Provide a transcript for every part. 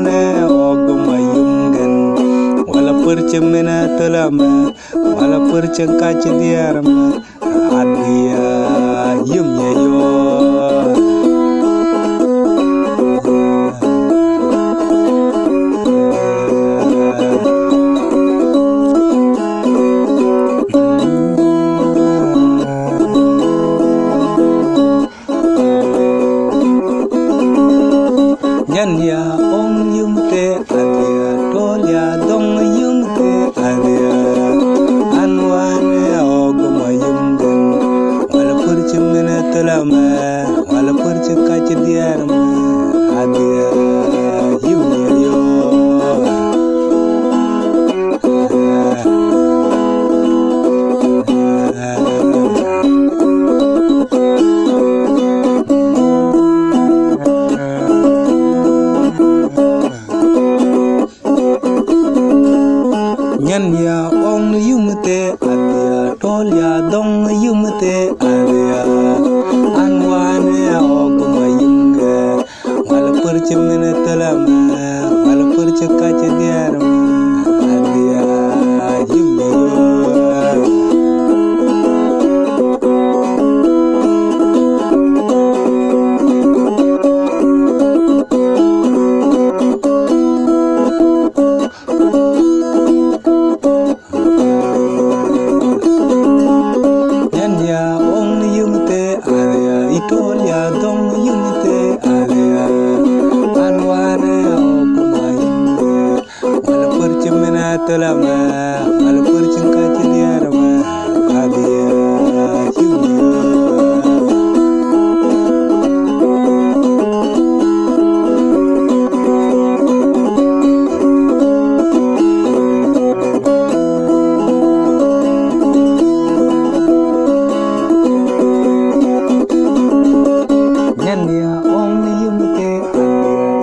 wane oguma yungen wala percemena telama wala perceng kaci diarama adia yumnya yo Nyan ya ong yumte adia tol ya dong yumte adia anwane oguma yumgen wala percemena telama wala perceng kaci diarama adia yumnya yo Nyan ya ong yumte adia tol ya dong yumte adia anwane oguma yumge wala percemena telama wala perceng kaci diarama adia yumnya yo Itol ya dong yumte adia anwane oguma yumge wala percemena telama wala perceng kaci diarama adia yumnya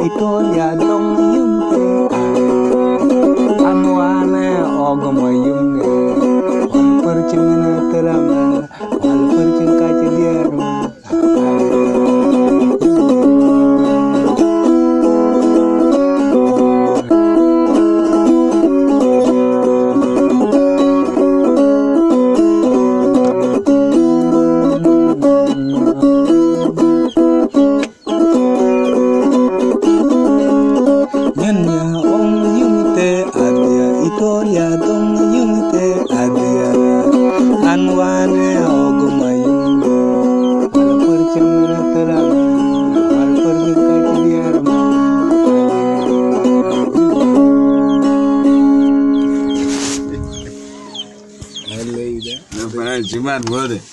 Itol ya dong yumte anwane oguma yumge wala percemena telama wala perceng kaci diarama Itol ya dong yumte adia anwane oguma yumge wala percemena telama wala perceng kaci diarama Cuman gue deh